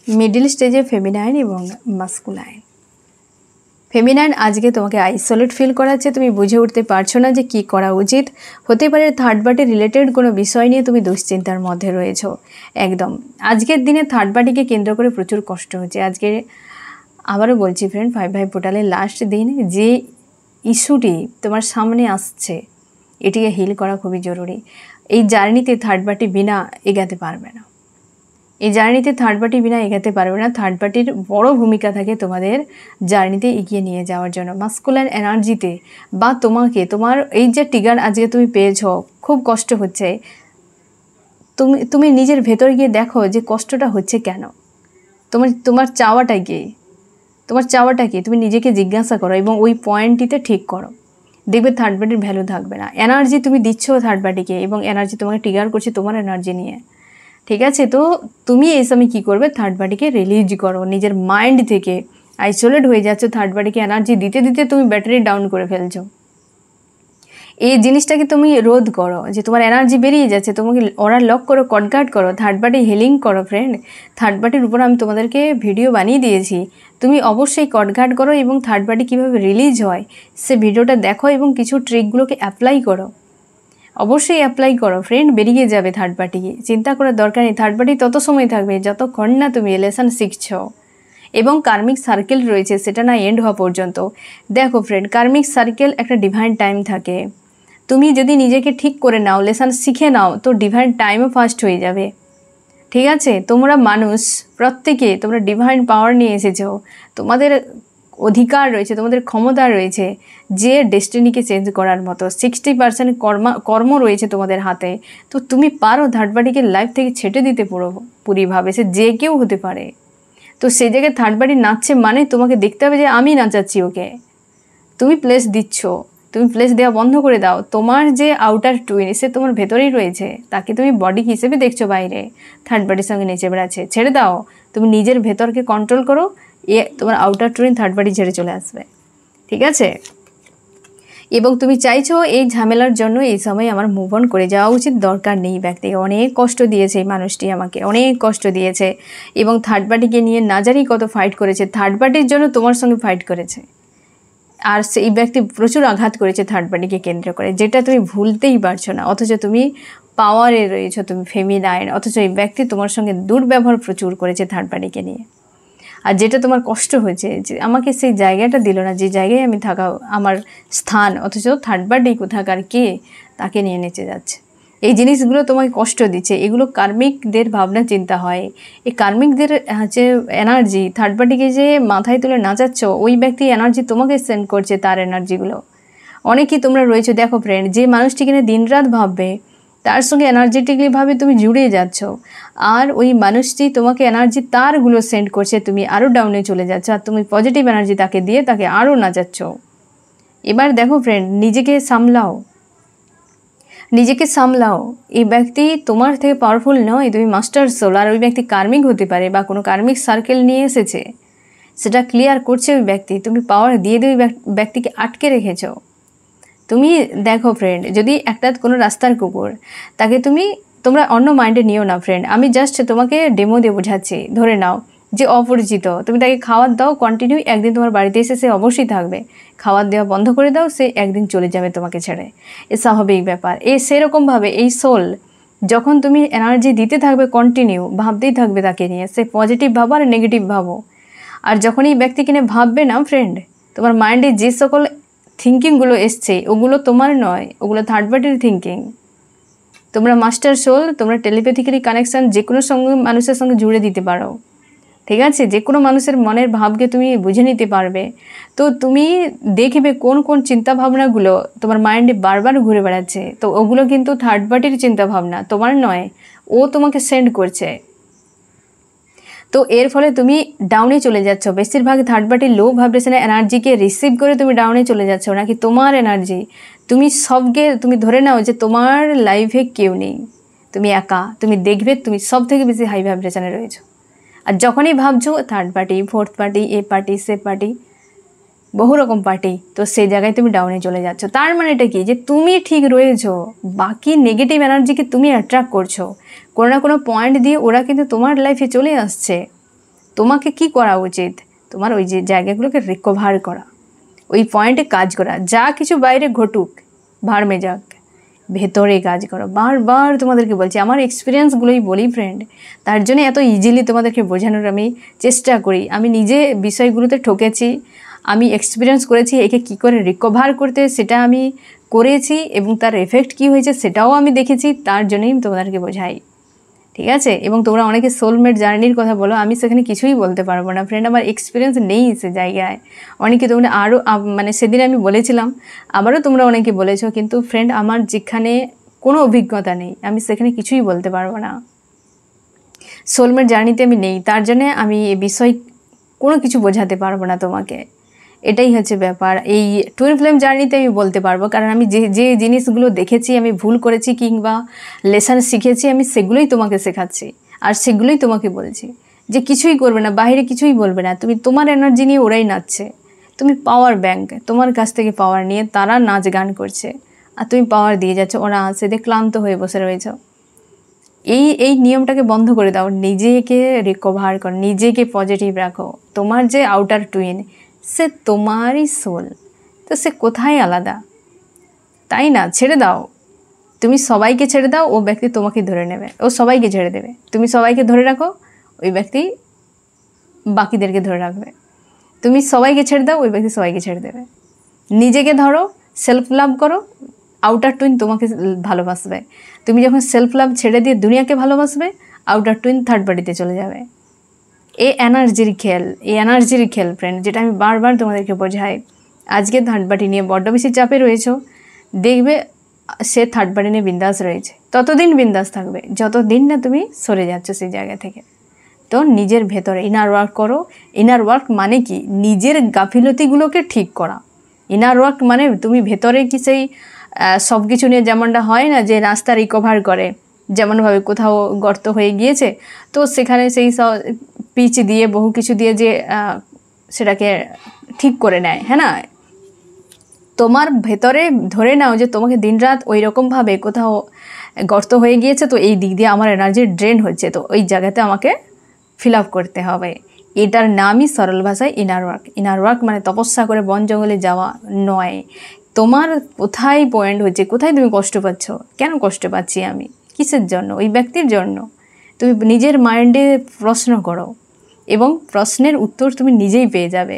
মিডিল স্টেজে ফেমিনাইন এবং মাস্কুলাইন। ফেমিনাইন আজকে তোমাকে আইসোলেট ফিল করাচ্ছে, তুমি বুঝে উঠতে পারছো না যে কি করা উচিত। হতে পারে থার্ড পার্টি রিলেটেড কোনো বিষয় নিয়ে তুমি দুশ্চিন্তার মধ্যে রয়েছো। একদম আজকের দিনে থার্ড পার্টিকে কেন্দ্র করে প্রচুর কষ্ট হচ্ছে। আজকে আবারও বলছি ফ্রেন্ড, 5 ভাই পোর্টালের লাস্ট দিন, যে ইস্যুটি তোমার সামনে আসছে এটিকে হিল করা খুবই জরুরি। এই জার্নিতে থার্ড পার্টি বিনা এগাতে পারবে না, এই জার্নিতে থার্ড পার্টি বিনা এগাতে পারবে না। থার্ড পার্টির বড় ভূমিকা থাকে তোমাদের জার্নিতে এগিয়ে নিয়ে যাওয়ার জন্য। মাস্কুলাইন এনার্জিতে বা তোমাকে তোমার এই যে ট্রিগার আজকে তুমি পেয়েছো, খুব কষ্ট হচ্ছে, তুমি নিজের ভেতর গিয়ে দেখো যে কষ্টটা হচ্ছে কেন, তোমার চাওয়াটা কি, তুমি নিজেকে জিজ্ঞাসা করো এবং ওই পয়েন্টটিতে ঠিক করো। দেখবে থার্ড পার্টির ভ্যালু থাকবে না। এনার্জি তুমি দিচ্ছ থার্ড পার্টিকে এবং এনার্জি তোমাকে ট্রিগার করছে তোমার এনার্জি নিয়ে, ঠিক আছে? তো তুমি এই সময় কী করবে, থার্ড পার্টিকে রিলিজ করো নিজের মাইন্ড থেকে। আইসোলেট হয়ে যাচ্ছ, থার্ড পার্টিকে এনার্জি দিতে দিতে তুমি ব্যাটারি ডাউন করে ফেলছো। এই জিনিসটাকে তুমি রোধ করো, যে তোমার এনার্জি বেরিয়ে যাচ্ছে, তোমাকে ওরা লক করো, কটগার্ড করো, থার্ড পার্টি হিলিং করো ফ্রেন্ড। থার্ড পার্টির উপর আমি তোমাদেরকে ভিডিও বানিয়ে দিয়েছি, তুমি অবশ্যই কটগার্ড করো এবং থার্ড পার্টি কীভাবে রিলিজ হয় সে ভিডিওটা দেখো এবং কিছু ট্রিকগুলোকে অ্যাপ্লাই করো। অবশ্যই অ্যাপ্লাই করো ফ্রেন্ড, বেরিয়ে যাবে থার্ড পার্টিকে, চিন্তা করার দরকার নেই। থার্ড পার্টি তত সময় থাকবে যতক্ষণ না তুমি লেসন শিখছো এবং কার্মিক সার্কেল রয়েছে সেটা না এন্ড হওয়া পর্যন্ত। দেখো ফ্রেন্ড, কার্মিক সার্কেল একটা ডিভাইন টাইম থাকে, তুমি যদি নিজেকে ঠিক করে নাও, লেসন শিখে নাও, তো ডিভাইন টাইমও ফাস্ট হয়ে যাবে, ঠিক আছে? তোমরা মানুষ প্রত্যেকে তোমরা ডিভাইন পাওয়ার নিয়ে এসেছো, তোমাদের অধিকার রয়েছে, তোমাদের ক্ষমতা রয়েছে যে ডেস্টিনিকে চেঞ্জ করার মতো। 60% কর্ম রয়েছে তোমাদের হাতে। তো তুমি পারো থার্ড পার্টিকে লাইফ থেকে ছেটে দিতে পুরোপুরিভাবে, সে যে কেউ হতে পারে। তো সেই জায়গায় থার্ড পার্টি নাচছে মানে তোমাকে দেখতে হবে যে আমি নাচাচ্ছি ওকে, তুমি প্লেস দিচ্ছ, তুমি প্লেস দেওয়া বন্ধ করে দাও। তোমার যে আউটার টুইন সে তোমার ভেতরেই রয়েছে, তাকে তুমি বডি হিসেবে দেখছো বাইরে, থার্ড পার্টির সঙ্গে নেচে বেড়াচ্ছে, ছেড়ে দাও। তুমি নিজের ভেতরকে কন্ট্রোল করো, তোমার আউটার টুইন থার্ড পার্টি ছেড়ে চলে আসবে, ঠিক আছে? এবং তুমি চাইছো এই ঝামেলার জন্য এই সময় আমার মুভ অন করে যাওয়া উচিত, দরকার নেই। ব্যক্তিকে অনেক কষ্ট দিয়েছে এই মানুষটি, আমাকে অনেক কষ্ট দিয়েছে এবং থার্ড পার্টিকে নিয়ে না জানি কত ফাইট করেছে, থার্ড পার্টির জন্য তোমার সঙ্গে ফাইট করেছে। আর সেই ব্যক্তি প্রচুর আঘাত করেছে থার্ড পার্টিকে কেন্দ্র করে, যেটা তুমি ভুলতেই পারছো না। অথচ তুমি পাওয়ারে রয়েছো, তুমি ফেমিনাইন, অথচ এই ব্যক্তি তোমার সঙ্গে দুর্ব্যবহার প্রচুর করেছে থার্ড পার্টিকে নিয়ে। আর যেটা তোমার কষ্ট হয়েছে যে আমাকে সেই জায়গাটা দিল না, যে জায়গায় আমি থাকা আমার স্থান, অথচ থার্ড পার্টি কোথাকার কে তাকে নিয়ে নেচে যাচ্ছে। এই জিনিসগুলো তোমাকে কষ্ট দিচ্ছে, এগুলো কার্মিকদের ভাবনা চিন্তা হয়। এই কার্মিকদের হচ্ছে এনার্জি, থার্ড পার্টিকে যে মাথায় তুলে নাচাচ্ছ, ওই ব্যক্তি এনার্জি তোমাকে সেন্ড করছে, তার এনার্জিগুলো। অনেকেই তোমরা রয়েছো, দেখো ফ্রেন্ড, যে মানুষটিকে নিয়ে দিনরাত ভাববে, তার সঙ্গে এনার্জেটিকলিভাবে তুমি জুড়ে যাচ্ছ, আর ওই মানুষটি তোমাকে এনার্জি তারগুলো সেন্ড করছে, তুমি আরও ডাউনে চলে যাচ্ছ, আর তুমি পজিটিভ এনার্জি তাকে দিয়ে তাকে আরও নাচাচ্ছ। এবার দেখো ফ্রেন্ড, নিজেকে সামলাও, নিজেকে সামলাও। এই ব্যক্তি তোমার থেকে পাওয়ারফুল নয়, তুমি মাস্টার সোল। আর ওই ব্যক্তি কার্মিক হতে পারে বা কোনো কার্মিক সার্কেল নিয়ে এসেছে, সেটা ক্লিয়ার করছে ওই ব্যক্তি। তুমি পাওয়ার দিয়ে ওই ব্যক্তিকে আটকে রেখেছো। তুমি দেখো ফ্রেন্ড, যদি একটা কোনো রাস্তার কুকুর, তাকে তোমরা অন্য মাইন্ডে নিও না ফ্রেন্ড। আমি জাস্ট তোমাকে ডেমো দিয়ে বোঝাচ্ছি। ধরে নাও যে অপরিচিত, তুমি তাকে খাবার দাও কন্টিনিউ, একদিন তোমার বাড়িতে এসে সে অবশ্যই থাকবে। খাবার দেওয়া বন্ধ করে দাও, সে একদিন চলে যাবে তোমাকে ছেড়ে। এ স্বাভাবিক ব্যাপার। সেরকমভাবে এই সোল, যখন তুমি এনার্জি দিতে থাকবে কন্টিনিউ, ভাবতেই থাকবে তাকে নিয়ে, সে পজিটিভ ভাবো আর নেগেটিভ ভাবো। আর যখন এই ব্যক্তিকে নিয়ে ভাববে না ফ্রেন্ড, তোমার মাইন্ডে যে সকল থিঙ্কিংগুলো এসছে ওগুলো তোমার নয়, ওগুলো থার্ড পার্টির থিঙ্কিং। তোমরা মাস্টার সোল, তোমরা টেলিপ্যাথিক্যালি কানেকশান যে কোনো মানুষের সঙ্গে জুড়ে দিতে পারো, ঠিক আছে? যে কোনো মানুষের মনের ভাবকে তুমি বুঝে নিতে পারবে। তো তুমি দেখবে কোন কোন চিন্তাভাবনাগুলো তোমার মাইন্ডে বারবার ঘুরে বেড়াচ্ছে, তো ওগুলো কিন্তু থার্ড পার্টির চিন্তাভাবনা, তোমার নয়। ও তোমাকে সেন্ড করছে। তো এর ফলে তুমি ডাউনে চলে যাচ্ছ। বেশিরভাগ থার্ড পার্টি লো ভাইব্রেশনের এনার্জিকে রিসিভ করে তুমি ডাউনে চলে যাচ্ছ, নাকি তোমার এনার্জি। তুমি ধরে নাও যে তোমার লাইফে কেউ নেই, তুমি একা। তুমি দেখবে তুমি সব থেকে বেশি হাই ভাইব্রেশনে রয়েছো। আর যখনই ভাবছো থার্ড পার্টি, ফোর্থ পার্টি, এ পার্টি, সে পার্টি, বহু রকম পার্টি, তো সেই জায়গায় তুমি ডাউনে চলে যাচ্ছ। তার মানে এটা কি, যে তুমি ঠিক রয়েছো, বাকি নেগেটিভ এনার্জিকে তুমি অ্যাট্রাক্ট করছো। কোনো না কোনো পয়েন্ট দিয়ে ওরা কিন্তু তোমার লাইফে চলে আসছে। তোমাকে কি করা উচিত? তোমার ওই যে জায়গাগুলোকে রিকভার করা, ওই পয়েন্টে কাজ করা। যা কিছু বাইরে ঘটুক, ভাড়মে যাক, ভেতরে কাজ করো। বারবার তোমাদেরকে বলছি, আমার এক্সপিরিয়েন্সগুলোই বলি ফ্রেন্ড। তার জন্য এত ইজিলি তোমাদেরকে বোঝানোর আমি চেষ্টা করি। আমি নিজে বিষয়গুলোতে ঠকেছি, আমি এক্সপিরিয়েন্স করেছি। একে কি করে রিকভার করতে সেটা আমি করেছি, এবং তার এফেক্ট কি হয়েছে সেটাও আমি দেখেছি। তার জন্যই আমি তোমাদেরকে বোঝাই, ঠিক আছে? এবং তোমরা অনেকে সোলমেট জার্নির কথা বলো, আমি সেখানে কিছুই বলতে পারবো না ফ্রেন্ড, আমার এক্সপিরিয়েন্স নেই সে জায়গায়। অনেকে তোমরা আরও মানে সেদিন আমি বলেছিলাম, আবারও তোমরা অনেকে বলেছো, কিন্তু ফ্রেন্ড আমার যেখানে কোনো অভিজ্ঞতা নেই, আমি সেখানে কিছুই বলতে পারবো না। সোলমেট জার্নিতে আমি নেই, তার জন্যে আমি এ বিষয় কোনো কিছু বোঝাতে পারবো না তোমাকে। এটাই হচ্ছে ব্যাপার। এই টুইন ফ্লেম জার্নিতে আমি বলতে পারবো, কারণ আমি যে জিনিসগুলো দেখেছি, আমি ভুল করেছি কিংবা লেসন শিখেছি, আমি সেগুলোই তোমাকে শেখাচ্ছি। আর সেগুলোই তোমাকে বলছি যে কিছুই করবে না, বাইরে কিছুই বলবে না। তুমি তোমার এনার্জি নিয়ে ওরাই নাচছে, তুমি পাওয়ার ব্যাংক, তোমার কাছ থেকে পাওয়ার নিয়ে তারা নাচ গান করছে, আর তুমি পাওয়ার দিয়ে যাচ্ছ। ওরা আছে দিয়ে ক্লান্ত হয়ে বসে রয়েছ। এই নিয়মটাকে বন্ধ করে দাও। নিজেকে রিকভার করো, নিজেকে পজিটিভ রাখো। তোমার যে আউটার টুইন, সে তোমারই সোল, তো সে কোথায় আলাদা, তাই না? ছেড়ে দাও, তুমি সবাইকে ছেড়ে দাও, ও ব্যক্তি তোমাকে ধরে নেবে, ও সবাইকে ছেড়ে দেবে। তুমি সবাইকে ধরে রাখো, ওই ব্যক্তি বাকিদেরকে ধরে রাখবে। তুমি সবাইকে ছেড়ে দাও, ওই ব্যক্তি সবাইকে ছেড়ে দেবে। নিজেকে ধরো, সেলফ লাভ করো, আউটার টুইন তোমাকে ভালোবাসবে। তুমি যখন সেলফ লাভ ছেড়ে দিয়ে দুনিয়াকে ভালোবাসবে, আউটার টুইন থার্ড পার্টিতে চলে যাবে। এই এনার্জির খেল ফ্রেন্ড, যেটা আমি বারবার তোমাদেরকে বোঝাই। আজকে থার্ড পার্টি নিয়ে বড্ড বেশি চাপে রয়েছো, দেখবে সে থার্ড পার্টি নিয়ে বিন্দাস রয়েছে। ততদিন বিন্দাস থাকবে যতদিন না তুমি সরে যাচ্ছ সেই জায়গা থেকে। তো নিজের ভেতরে ইনার ওয়ার্ক করো। ইনার ওয়ার্ক মানে কি? নিজের গাফিলতিগুলোকে ঠিক করা। ইনার ওয়ার্ক মানে তুমি ভেতরে কি সেই সব কিছু নিয়ে, যেমনটা হয় না যে রাস্তা রিকভার করে, যেমনভাবে কোথাও গর্ত হয়ে গিয়েছে, তো সেখানে সেই সব পিচ দিয়ে, বহু কিছু দিয়ে যে সেটাকে ঠিক করে নেয়, হ্যাঁ না? তোমার ভেতরে ধরে নাও যে তোমাকে দিনরাত ওই রকমভাবে কোথাও গর্ত হয়ে গিয়েছে, তো এই দিক দিয়ে আমার এনার্জি ড্রেন হচ্ছে, তো ওই জায়গাতে আমাকে ফিল আপ করতে হবে। এটার নামই সরল ভাষায় ইনার ওয়ার্ক। ইনার ওয়ার্ক মানে তপস্যা করে বন জঙ্গলে যাওয়া নয়। তোমার কোথায় পয়েন্ট হচ্ছে, কোথায় তুমি কষ্ট পাচ্ছ, কেন কষ্ট পাচ্ছি আমি, কিসের জন্য, ওই ব্যক্তির জন্য। তুমি নিজের মাইন্ডে প্রশ্ন করো, এবং প্রশ্নের উত্তর তুমি নিজেই পেয়ে যাবে।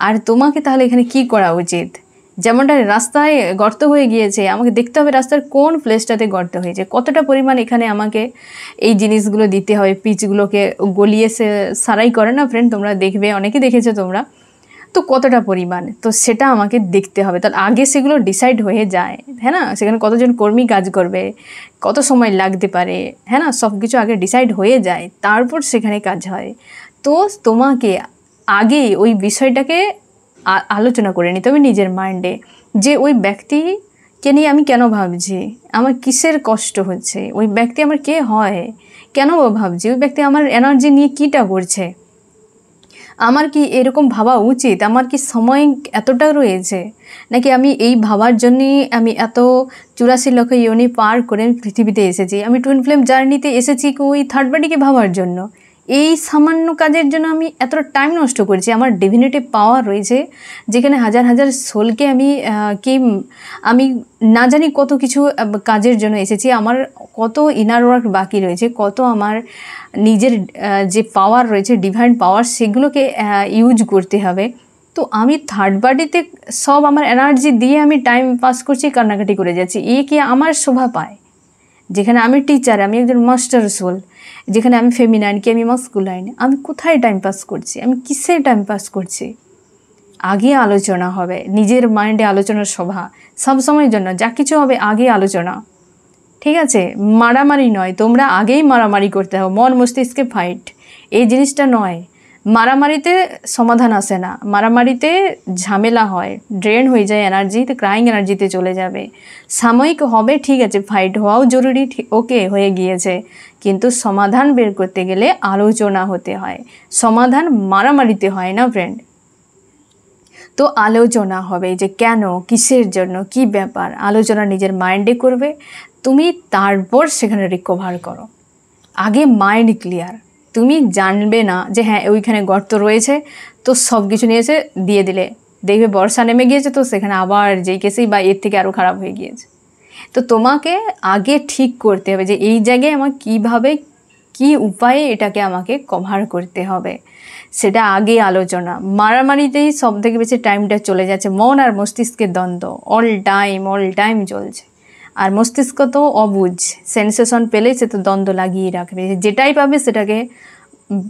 আর তোমাকে তাহলে এখানে কি করা উচিত? যেমনটা রাস্তায় গর্ত হয়ে গিয়েছে, আমাকে দেখতে হবে রাস্তার কোন প্লেসটাতে গর্ত হয়েছে, কতটা পরিমাণ এখানে আমাকে এই জিনিসগুলো দিতে হবে, পিচগুলোকে গলিয়ে সে সারাই করে না ফ্রেন্ড, তোমরা দেখবে, অনেকে দেখেছো তোমরা, তো কতটা পরিমাণ, তো সেটা আমাকে দেখতে হবে। তার আগে সেগুলো ডিসাইড হয়ে যায়, হ্যাঁ না? সেখানে কতজন কর্মী কাজ করবে, কত সময় লাগতে পারে, হ্যাঁ না? সব কিছু আগে ডিসাইড হয়ে যায়, তারপর সেখানে কাজ হয়। তো তোমাকে আগে ওই বিষয়টাকে আলোচনা করে নিতে হবে নিজের মাইন্ডে, যে ওই ব্যক্তি কে নিয়ে আমি কেন ভাবছি, আমার কিসের কষ্ট হচ্ছে, ওই ব্যক্তি আমার কে হয়, কেন ভাবছি, ওই ব্যক্তি আমার এনার্জি নিয়ে কীটা করছে, আমার কি এরকম ভাবা উচিত, আমার কি সময় এতটা রয়েছে, নাকি আমি এই ভাবার জন্যই আমি এত 84 লক্ষ ইয়োনি পার করে আমি পৃথিবীতে এসেছি। আমি টুইন ফ্লেম জার্নিতে এসেছি ওই থার্ড পার্টিকে ভাবার জন্য। এই সামান্য কাজের জন্য আমি এতটা টাইম নষ্ট করছি। আমার ডিভিনিটি পাওয়ার রয়েছে, যেখানে হাজার হাজার সোলকে আমি না জানি কত কিছু কাজের জন্য এসেছি। আমার কত ইনার ওয়ার্ক বাকি রয়েছে, কত আমার নিজের যে পাওয়ার রয়েছে, ডিভাইন পাওয়ার, সেগুলোকে ইউজ করতে হবে। তো আমি থার্ড পার্টিতে সব আমার এনার্জি দিয়ে আমি টাইম পাস করছি, কান্নাকাটি করে যাচ্ছি। এ কি আমার শোভা পায়? যেখানে আমি টিচার, আমি একজন মাস্টার সোল, যেখানে আমি ফেমিনাইন, কি আমি মাস্কুলাইন, আমি কোথায় টাইম পাস করছি, আমি কিসে টাইম পাস করছি? আগে আলোচনা হবে, নিজের মাইন্ডে আলোচনার সভা সবসময়ের জন্য, যা কিছু হবে আগে আলোচনা, ঠিক আছে? মারামারি নয়, তোমরা আগেই মারামারি করতে হবে, মন মস্তিষ্কে ফাইট, এই জিনিসটা নয়। মারামারিতে সমাধান আসে না, মারামারিতে ঝামেলা হয়, ড্রেন হয়ে যায় এনার্জি, তো ক্রাইং এনার্জিতে চলে যাবে। সাময়িক হবে, ঠিক আছে, ফাইট হওয়াও জরুরি, ওকে হয়ে গিয়েছে, কিন্তু সমাধান বের করতে গেলে আলোচনা হতে হয়, সমাধান মারামারিতে হয় না ফ্রেন্ড। তো আলোচনা হবে যে কেন, কিসের জন্য, কি ব্যাপার, আলোচনা নিজের মাইন্ডে করবে তুমি, তারপর সেখানে রিকভার করো। আগে মাইন্ড ক্লিয়ার, তুমি জানবে না যে হ্যাঁ ওইখানে গর্ত রয়েছে, তো সব কিছু নিয়ে এসে দিয়ে দিলে, দেখবে বর্ষা নেমে গিয়েছে, তো সেখানে আবার যেই কেসেই বা এর থেকে আরও খারাপ হয়ে গিয়েছে। তো তোমাকে আগে ঠিক করতে হবে যে এই জায়গায় আমার কীভাবে, কি উপায়ে এটাকে আমাকে কভার করতে হবে, সেটা আগে আলোচনা। মারামারিতেই সব থেকে বেশি টাইমটা চলে যাচ্ছে, মন আর মস্তিষ্কের দ্বন্দ্ব অল টাইম চলছে। আর মস্তিষ্ক তো অবুঝ, সেন্সেশন পেলেই সে তো দ্বন্দ্ব লাগিয়ে রাখবে, যেটাই পাবে সেটাকে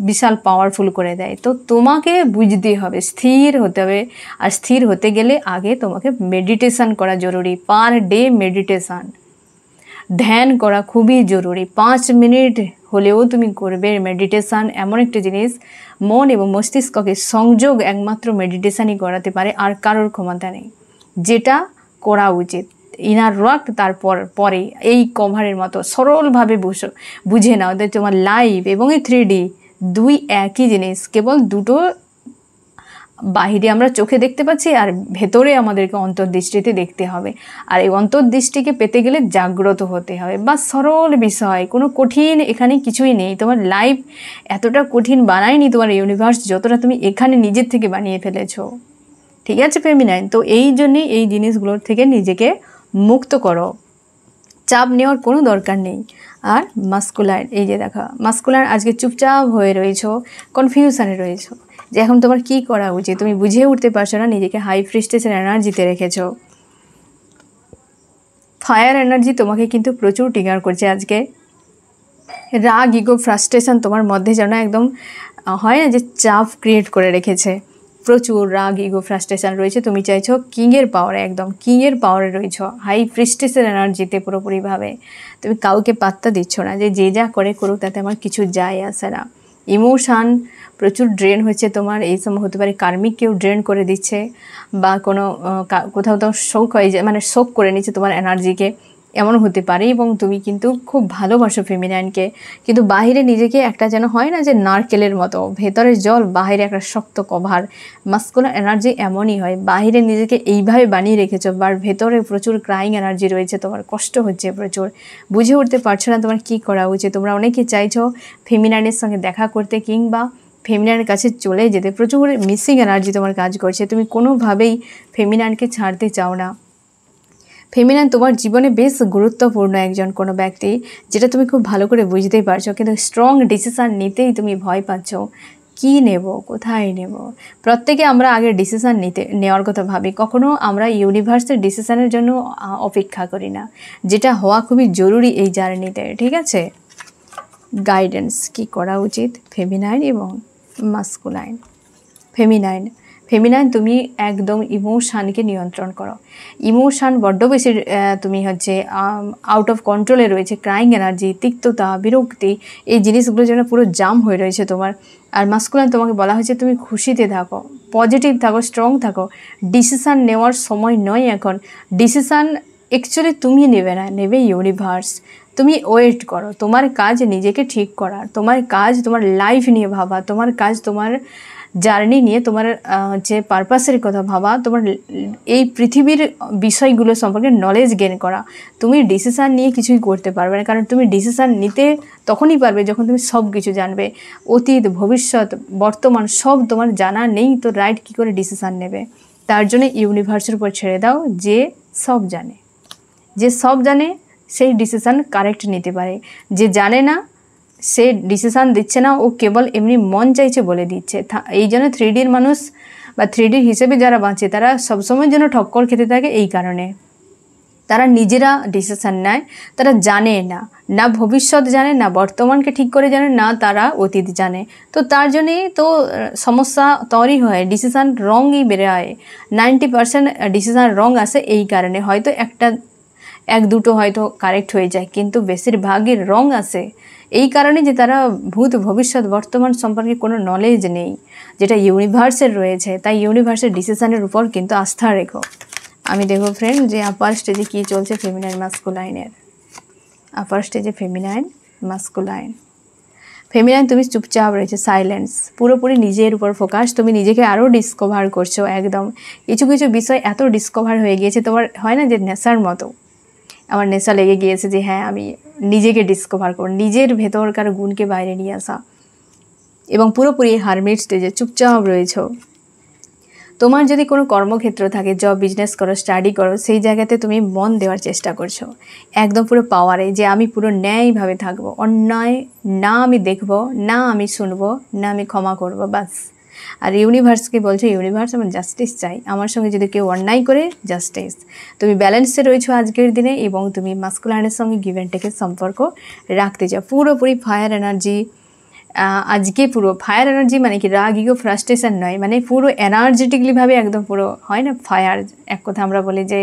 বিশাল পাওয়ারফুল করে দেয়। তো তোমাকে বুঝতে হবে, স্থির হতে হবে, আর স্থির হতে গেলে আগে তোমাকে মেডিটেশান করা জরুরি। পার ডে মেডিটেশান, ধ্যান করা খুবই জরুরি। 5 মিনিট হলেও তুমি করবে মেডিটেশান। এমন একটা জিনিস, মন এবং মস্তিষ্ককে সংযোগ একমাত্র মেডিটেশানই করাতে পারে, আর কারোর ক্ষমতা নেই। যেটা করা উচিত ইনার ওয়ার্ক, তারপর পরে এই কভারের মতো সরলভাবে বুঝে নাও যে তোমার লাইফ এবং এই 3D দুই একই জিনিস, কেবল দুটো বাহিরে আমরা চোখে দেখতে পাচ্ছি, আর ভেতরে আমাদেরকে অন্তর্দৃষ্টিতে দেখতে হবে। আর এই অন্তর্দৃষ্টিকে পেতে গেলে জাগ্রত হতে হবে। বা সরল বিষয়, কোনো কঠিন এখানে কিছুই নেই। তোমার লাইফ এতটা কঠিন বানায়নি তোমার ইউনিভার্স, যতটা তুমি এখানে নিজের থেকে বানিয়ে ফেলেছো, ঠিক আছে ফেমিনাইন? তো এই জন্যই এই জিনিসগুলোর থেকে নিজেকে মুক্ত করো, চাপ নেওয়ার কোনো দরকার নেই। আর মাস্কুলার, এই যে দেখা মাস্কুলার, আজকে চুপচাপ হয়ে রয়েছো, কনফিউশনে রয়েছো যে এখন তোমার কি করা উচিত, তুমি বুঝে উঠতে পারছো না, নিজেকে হাই ফ্রিস্টেশন এনার্জিতে রেখেছো। ফায়ার এনার্জি তোমাকে কিন্তু প্রচুর ট্রিগার করছে আজকে। রাগ, ইগো, ফ্রাস্ট্রেশন তোমার মধ্যে যেন একদম হয় না যে চাপ ক্রিয়েট করে রেখেছে। প্রচুর রাগ, ইগো, ফ্রাস্ট্রেশন রয়েছে। তুমি চাইছো কিংয়ের পাওয়ারে, একদম কিংয়ের পাওয়ারে রয়েছো, হাই ফ্রিস্টেশন এনার্জিতে পুরোপুরিভাবে। তুমি কাউকে পাত্তা দিচ্ছ না, যে যা করে করুক, তাতে আমার কিছু যায় আসে না। ইমোশান প্রচুর ড্রেন হচ্ছে তোমার, এই সময় হতে পারে কার্মিক কেউ ড্রেন করে দিচ্ছে, বা কোনো কোথাও শোক হয়ে যায়, মানে শোক করে নিচ্ছে তোমার এনার্জিকে, এমন হতে পারে। এবং তুমি কিন্তু খুব ভালোবাসো ফেমিনাইনকে, কিন্তু বাহিরে নিজেকে একটা যেন হয় না যে নারকেলের মতো, ভেতরের জল, বাহিরে একটা শক্ত কভার। মাস্কুলার এনার্জি এমনই হয়, বাহিরে নিজেকে এইভাবে বানিয়ে রেখেছো, বা ভেতরে প্রচুর ক্রাইং এনার্জি রয়েছে, তোমার কষ্ট হচ্ছে প্রচুর, বুঝে উঠতে পারছো না তোমার কী করা উচিত। তোমরা অনেকে চাইছো ফেমিনাইনের সঙ্গে দেখা করতে, কিংবা ফেমিনাইনের কাছে চলে যেতে, প্রচুর মিসিং এনার্জি তোমার কাজ করছে, তুমি কোনোভাবেই ফেমিনাইনকে ছাড়তে চাও না। ফেমিনাইন তোমার জীবনে বেশ গুরুত্বপূর্ণ একজন কোনো ব্যক্তি, যেটা তুমি খুব ভালো করে বুঝতেই পারছো, কিন্তু স্ট্রং ডিসিশান নিতেই তুমি ভয় পাচ্ছ। কি নেব, কোথায় নেব? প্রত্যেকে আমরা আগে ডিসিশান নেওয়ার কথা ভাবি, কখনো আমরা ইউনিভার্সের ডিসিশানের জন্য অপেক্ষা করি না, যেটা হওয়া খুবই জরুরি এই জার্নিতে, ঠিক আছে? গাইডেন্স, কি করা উচিত ফেমিনাইন এবং মাস্কুলাইন। ফেমিনাইন তুমি একদম ইমোশানকে নিয়ন্ত্রণ করো। ইমোশান বড্ড বেশি তুমি হচ্ছে আউট অফ কন্ট্রোলে রয়েছে, ক্রাইং এনার্জি, তিক্ততা, বিরক্তি, এই জিনিসগুলো যেন পুরো জাম হয়ে রয়েছে তোমার। আর মাস্কুলাইন তোমাকে বলা হয়েছে তুমি খুশিতে থাকো, পজিটিভ থাকো, স্ট্রং থাকো। ডিসিশান নেওয়ার সময় নয় এখন, ডিসিশান অ্যাকচুয়ালি তুমি নেবে না, নেবে ইউনিভার্স। তুমি ওয়েট করো, তোমার কাজ নিজেকে ঠিক করা, তোমার কাজ তোমার লাইফ নিয়ে ভাবা, তোমার কাজ তোমার জার্নি নিয়ে, তোমার যে পারপাসের কথা ভাবা, তোমার এই পৃথিবীর বিষয়গুলো সম্পর্কে নলেজ গেইন করা। তুমি ডিসিশান নিয়ে কিছুই করতে পারবে না, কারণ তুমি ডিসিশান নিতে তখনই পারবে যখন তুমি সব কিছু জানবে। অতীত, ভবিষ্যৎ, বর্তমান সব তোমার জানা নেই, তো রাইট কী করে ডিসিশান নেবে? তার জন্য ইউনিভার্সের উপর ছেড়ে দাও, যে সব জানে। যে সব জানে সেই ডিসিশান কারেক্ট নিতে পারে। যে জানে না সে ডিসিশান দিচ্ছে না, ও কেবল এমনি মন চাইছে বলে দিচ্ছে। এই জন্য 3Dর মানুষ বা 3D হিসেবে যারা বাঁচে তারা সবসময়ের জন্য ঠক্কর খেতে থাকে। এই কারণে তারা নিজেরা ডিসিশান নেয়, তারা জানে না, না ভবিষ্যৎ জানে, না বর্তমানকে ঠিক করে জানে, না তারা অতীত জানে। তো তার জন্যেই তো সমস্যা তৈরি হয়, ডিসিশান রংই বেড়ে হয়। 90% ডিসিশান রং আসে এই কারণে। হয়তো এক দুটো হয়তো কারেক্ট হয়ে যায়, কিন্তু বেশিরভাগের রং আসে এই কারণে যে তারা ভূত, ভবিষ্যৎ, বর্তমান সম্পর্কে কোনো নলেজ নেই, যেটা ইউনিভার্সের রয়েছে। তাই ইউনিভার্সের ডিসিশানের উপর কিন্তু আস্থা রেখো। আমি দেখো ফ্রেন্ড যে আপার স্টেজে কী চলছে ফেমিনাইন মাস্কুলাইনের। আপার স্টেজে ফেমিনাইন মাস্কুলাইন। ফেমিনাইন তুমি চুপচাপ রয়েছে, সাইলেন্স, পুরোপুরি নিজের উপর ফোকাস। তুমি নিজেকে আরও ডিসকভার করছো একদম। কিছু কিছু বিষয় এত ডিসকভার হয়ে গিয়েছে, তোমার হয় না যে নেশার মতো, আমার নেশা লেগে গিয়েছে যে হ্যাঁ আমি নিজেকে ডিসকভার করব, নিজের ভেতরকার গুণকে বাইরে নিয়ে আসা। এবং পুরোপুরি হারমিট স্টেজে চুপচাপ রয়েছ। তোমার যদি কোনো কর্মক্ষেত্র থাকে, জব, বিজনেস করো, স্টাডি করো, সেই জায়গাতে তুমি মন দেওয়ার চেষ্টা করছো একদম পুরো পাওয়ারে, যে আমি পুরো ন্যায়ভাবে থাকবো, অন্যায় না আমি দেখবো, না আমি শুনবো, না আমি ক্ষমা করব, বাস। আর ইউনিভার্সকে বলছো, ইউনিভার্স আমার জাস্টিস চাই, আমার সঙ্গে যদি কেউ অন্যায় করে, জাস্টিস। তুমি ব্যালেন্সে রয়েছো আজকের দিনে, এবং তুমি মাস্কুলাইনের সঙ্গে গিভ অ্যান্ড টেকের সম্পর্ক রাখতে চাও। পুরোপুরি ফায়ার এনার্জি আজকে, পুরো ফায়ার এনার্জি মানে কি রাগ, ইগো, ফ্রাস্ট্রেশন নয়, মানে পুরো এনার্জেটিকলিভাবে একদম পুরো হয় না ফায়ার, এক কথা আমরা বলি যে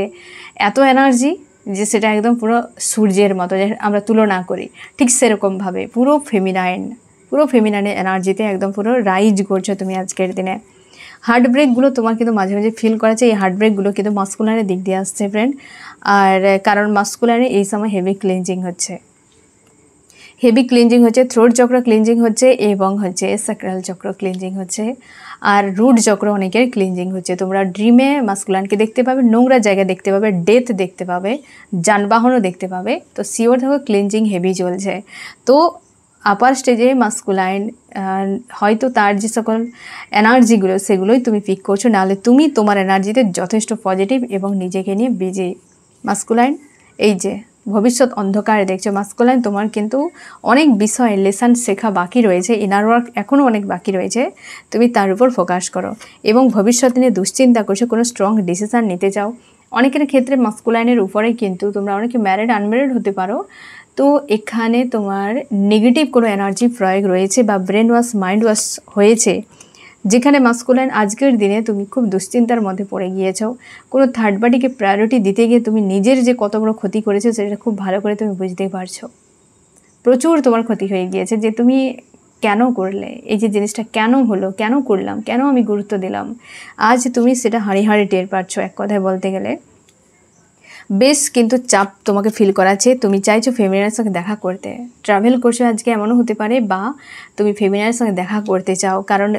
এত এনার্জি যে সেটা একদম পুরো সূর্যের মতো, যে আমরা তুলনা করি, ঠিক সেরকমভাবে পুরো ফেমিনাইনের এনার্জিতে একদম পুরো রাইজ করছো তুমি আজকের দিনে। হার্ট ব্রেকগুলো তোমার কিন্তু মাঝে মাঝে ফিল করেছে, এই হার্ট ব্রেকগুলো কিন্তু মাস্কুলাইনের দিক দিয়ে আসছে ফ্রেন্ড। আর কারণ মাস্কুলাইনে এই সময় হেভি ক্লিনজিং হচ্ছে, থ্রোট চক্র ক্লিনজিং হচ্ছে, এবং হচ্ছে স্যাক্রাল চক্র ক্লিনজিং হচ্ছে, আর রুট চক্র অনেকের ক্লিনজিং হচ্ছে। তোমরা ড্রিমে মাস্কুলাইনকে দেখতে পাবে, নোংরা জায়গা দেখতে পাবে, ডেথ দেখতে পাবে, যানবাহনও দেখতে পাবে। তো শিওর থাকো ক্লিনজিং হেভি চলছে। তো আপার স্টেজে মাস্কুলাইন হয়তো তার যে সকল এনার্জিগুলো সেগুলোই তুমি পিক করছো, নাহলে তুমি তোমার এনার্জিতে যথেষ্ট পজিটিভ এবং নিজেকে নিয়ে বিজি। মাস্কুলাইন এই যে ভবিষ্যৎ অন্ধকারে দেখছো, মাস্কুলাইন তোমার কিন্তু অনেক বিষয় লেসন শেখা বাকি রয়েছে, ইনার ওয়ার্ক এখনও অনেক বাকি রয়েছে, তুমি তার উপর ফোকাস করো। এবং ভবিষ্যৎ নিয়ে দুশ্চিন্তা করছো, কোনো স্ট্রং ডিসিশান নিতে চাও। অনেকের ক্ষেত্রে মাস্কুলাইনের উপরে কিন্তু তোমরা অনেকে ম্যারিড, আনম্যারিড হতে পারো। তো এখানে তোমার নেগেটিভ কোনো এনার্জি প্রয়োগ রয়েছে বা ব্রেন ওয়াশ, মাইন্ড ওয়াশ হয়েছে, যেখানে মাস্কুলাইন আজকের দিনে তুমি খুব দুশ্চিন্তার মধ্যে পড়ে গিয়েছো। কোনো থার্ড পার্টিকে প্রায়োরিটি দিতে গিয়ে তুমি নিজের যে কত বড় ক্ষতি করেছো সেটা খুব ভালো করে তুমি বুঝতে পারছো। প্রচুর তোমার ক্ষতি হয়ে গিয়েছে, যে তুমি কেন করলে এই যে জিনিসটা, কেন হলো, কেন করলাম, কেন আমি গুরুত্ব দিলাম, আজ তুমি সেটা হাঁড়ি হাঁড়ি টের পাচ্ছ। এক কথায় বলতে গেলে বেশ কিন্তু চাপ তোমাকে ফিল করাচ্ছে। তুমি চাইছো ফেমিনাইনের সঙ্গে দেখা করতে, ট্রাভেল করছো আজকে, এমনও হতে পারে, বা তুমি ফেমিনাইনের সঙ্গে দেখা করতে চাও, কারণ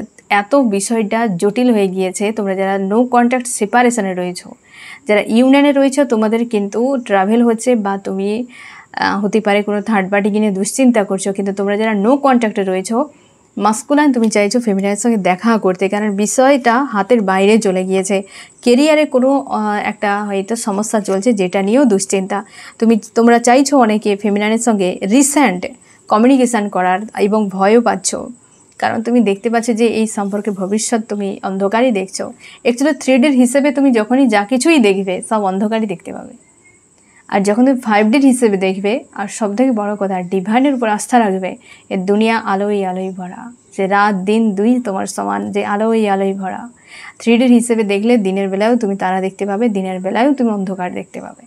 এত বিষয়টা জটিল হয়ে গিয়েছে। তোমরা যারা নো কন্ট্যাক্ট সেপারেশনে রয়েছো, যারা ইউনিয়নে রয়েছো, তোমাদের কিন্তু ট্রাভেল হচ্ছে, বা তুমি হতে পারে কোনো থার্ড পার্টি কিনে দুশ্চিন্তা করছো। কিন্তু তোমরা যারা নো কন্ট্যাক্টে রয়েছো, মাস্কুলাইন তুমি চাইছো ফেমিনাইনের সঙ্গে দেখা করতে, কারণ বিষয়টা হাতের বাইরে চলে গিয়েছে। কেরিয়ারে কোনো একটা হয়তো সমস্যা চলছে, যেটা নিয়েও দুশ্চিন্তা। তোমরা চাইছো অনেকে ফেমিনাইনের সঙ্গে রিসেন্ট কমিউনিকেশান করার, এবং ভয়ও পাচ্ছ, কারণ তুমি দেখতে পাচ্ছ যে এই সম্পর্কে ভবিষ্যৎ তুমি অন্ধকারই দেখছো। অ্যাকচুয়ালি 3Dর হিসেবে তুমি যখনই যা কিছুই দেখবে সব অন্ধকারই দেখতে পাবে, আর যখন তুমি 5Dর হিসেবে দেখবে, আর সবথেকে বড় কথা ডিভাইনের উপর আস্থা রাখবে, এর দুনিয়া আলোই ভরা, যে রাত দিন দুই তোমার সমান, যে আলোই ভরা। 3Dর হিসেবে দেখলে দিনের বেলায়ও তুমি তারা দেখতে পাবে, দিনের বেলায়ও তুমি অন্ধকার দেখতে পাবে।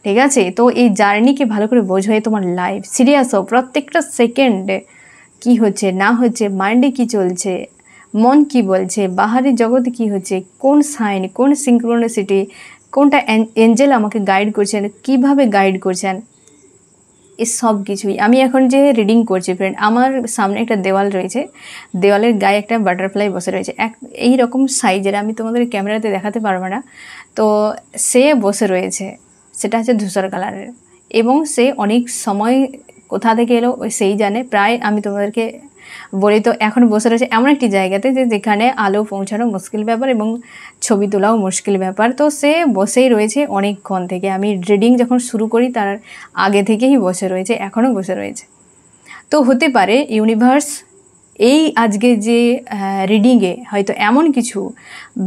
ঠিক আছে? তো এই জার্নিকে ভালো করে বোঝো, তোমার লাইফ সিরিয়াস হও, প্রত্যেকটা সেকেন্ডে কি হচ্ছে না হচ্ছে, মাইন্ডে কি চলছে, মন কি বলছে, বাহারি জগতে কি হচ্ছে, কোন সাইন, কোন সিঙ্ক্রোনিসিটি, কোনটা এঞ্জেল আমাকে গাইড করছেন, কিভাবে গাইড করছেন, এই সব কিছুই আমি এখন যে রিডিং করছি ফ্রেন্ড, আমার সামনে একটা দেওয়াল রয়েছে, দেওয়ালের গায়ে একটা বাটারফ্লাই বসে রয়েছে, এই রকম সাইজের, আমি তোমাদের ক্যামেরাতে দেখাতে পারবো না। তো সে বসে রয়েছে, সেটা হচ্ছে ধূসর কালারের, এবং সে অনেক সময় কোথা থেকে এলো সেই জানে। প্রায় আমি তোমাদেরকে বলি তো, এখন বসে রয়েছে এমন একটি জায়গাতে যেখানে আলো পৌঁছানো মুশকিল ব্যাপার এবং ছবি তোলাও মুশকিল ব্যাপার। তো সে বসেই রয়েছে অনেকক্ষণ থেকে, আমি রিডিং যখন শুরু করি তার আগে থেকেই বসে রয়েছে, এখনও বসে রয়েছে। তো হতে পারে ইউনিভার্স এই আজকে যে রিডিংয়ে হয়তো এমন কিছু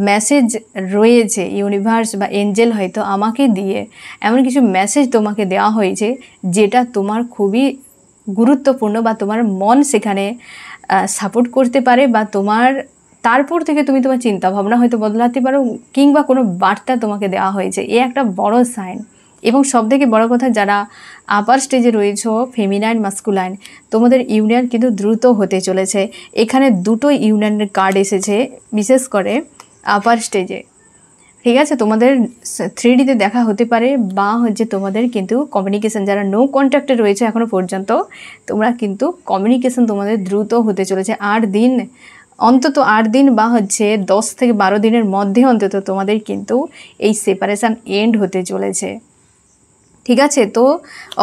মেসেজ রয়েছে, ইউনিভার্স বা এঞ্জেল হয়তো আমাকে দিয়ে এমন কিছু মেসেজ তোমাকে দেওয়া হয়েছে যেটা তোমার খুবই গুরুত্বপূর্ণ, বা তোমার মন সেখানে সাপোর্ট করতে পারে, বা তোমার তারপর থেকে তুমি তোমার চিন্তাভাবনা হয়তো বদলাতে পারো, কিংবা কোনো বার্তা তোমাকে দেওয়া হয়েছে। এ একটা বড় সাইন। এবং সবথেকে বড় কথা, যারা আপার স্টেজে রয়েছো, ফেমিনাইন মাস্কুলাইন, তোমাদের ইউনিয়ন কিন্তু দ্রুত হতে চলেছে। এখানে দুটো ইউনিয়নের কার্ড এসেছে, বিশেষ করে আপার স্টেজে, ঠিক আছে। তোমাদের 3Dতে দেখা হতে পারে, বা হচ্ছে তোমাদের কিন্তু কমিউনিকেশান, যারা নো কন্ট্যাক্টে রয়েছে এখনও পর্যন্ত, তোমরা কিন্তু কমিউনিকেশান তোমাদের দ্রুত হতে চলেছে। 8 দিন, অন্তত 8 দিন, বা হচ্ছে 10 থেকে 12 দিনের মধ্যে অন্তত তোমাদের কিন্তু এই সেপারেশান এন্ড হতে চলেছে, ঠিক আছে। তো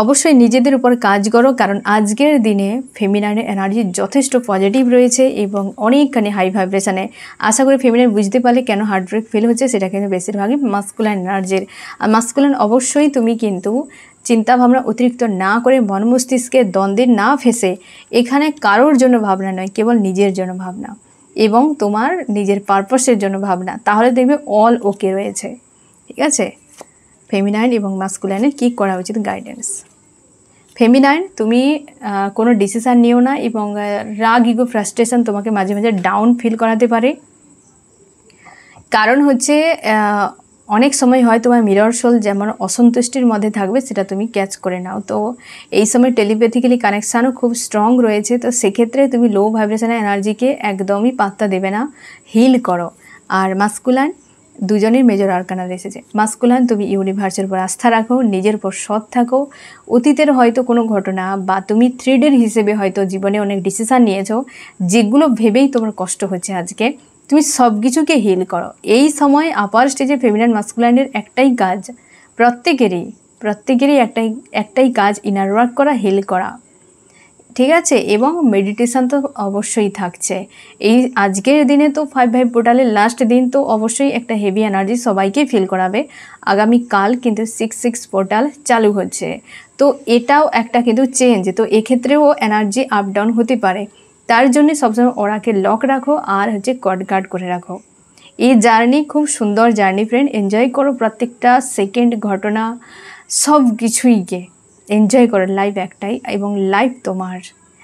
অবশ্যই নিজেদের উপর কাজ করো, কারণ আজকের দিনে ফেমিনাইনের এনার্জি যথেষ্ট পজিটিভ রয়েছে এবং অনেকখানি হাই ভাইব্রেশনে। আশা করি ফেমিনাইন বুঝতে পারলে কেন হার্টব্রেক ফিল হচ্ছে, সেটা কিন্তু বেশিরভাগই মাস্কুলাইন এনার্জির। আর মাস্কুলাইন অবশ্যই তুমি কিন্তু চিন্তাভাবনা অতিরিক্ত না করে, মন মস্তিষ্কে দ্বন্দ্বে না ফেসে, এখানে কারোর জন্য ভাবনা নয়, কেবল নিজের জন্য ভাবনা এবং তোমার নিজের পারপাসের জন্য ভাবনা, তাহলে দেখবে অল ওকে রয়েছে, ঠিক আছে। ফেমিনাইন এবং মাস্কুলাইনের কী করা উচিত গাইডেন্স। ফেমিনাইন, তুমি কোনো ডিসিশান নিও না, এবং রাগ, ইগো, ফ্রাস্ট্রেশন তোমাকে মাঝে মাঝে ডাউন ফিল করাতে পারে। কারণ হচ্ছে অনেক সময় হয় তোমার মিরর সোল যেমন অসন্তুষ্টির মধ্যে থাকবে, সেটা তুমি ক্যাচ করে নাও। তো এই সময় টেলিপ্যাথিক্যালি কানেকশানও খুব স্ট্রং রয়েছে। তো সেক্ষেত্রে তুমি লো ভাইব্রেশনের এনার্জিকে একদমই পাত্তা দেবে না, হিল করো। আর মাস্কুলাইন, দুজনের মেজর আরকানা এসেছে। মাস্কুলাইন, তুমি ইউনিভার্সের উপর আস্থা রাখো, নিজের উপর সৎ থাকো। অতীতের হয়তো কোনো ঘটনা, বা তুমি 3Dর হিসেবে হয়তো জীবনে অনেক ডিসিশান নিয়েছো, যেগুলো ভেবেই তোমার কষ্ট হচ্ছে আজকে, তুমি সব কিছুকে হিল করো। এই সময় আপার স্টেজে ফেমিনাইন মাস্কুলাইনের একটাই কাজ, প্রত্যেকেরই একটাই কাজ, ইনার ওয়ার্ক করা, হিল করা, ঠিক আছে। এবং মেডিটেশান তো অবশ্যই থাকছে। এই আজকের দিনে তো 5 পোর্টালের লাস্ট দিন, তো অবশ্যই একটা হেভি এনার্জি সবাইকে ফিল করাবে। আগামীকাল কিন্তু 6 পোর্টাল চালু হচ্ছে, তো এটাও একটা কিন্তু চেঞ্জ। তো এক্ষেত্রেও এনার্জি আপ ডাউন হতে পারে, তার জন্য সবসময় ওরাকে লক রাখো, আর হচ্ছে কড গার্ড করে রাখো। এই জার্নি খুব সুন্দর জার্নি ফ্রেন্ড, এনজয় করো প্রত্যেকটা সেকেন্ড, ঘটনা, সব কিছুইকে এনজয় করো। লাইফ একটাই এবং লাইফ তোমার,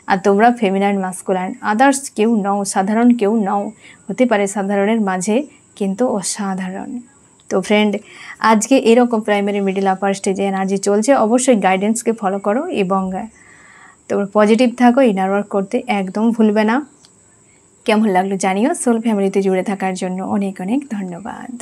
আর তোমরা ফেমিনাইন মাস্কুলাইন, আদার্স কেউ নও, সাধারণ কেউ নও। হতে পারে সাধারণের মাঝে কিন্তু অসাধারণ। তো ফ্রেন্ড, আজকে এরকম প্রাইমারি, মিডিল, আপার স্টেজে এনার্জি চলছে। অবশ্যই গাইডেন্সকে ফলো করো এবং তোমরা পজিটিভ থাকো, ইনার ওয়ার্ক করতে একদম ভুলবে না। কেমন লাগলো জানিও। সোল ফ্যামিলিতে জুড়ে থাকার জন্য অনেক অনেক ধন্যবাদ।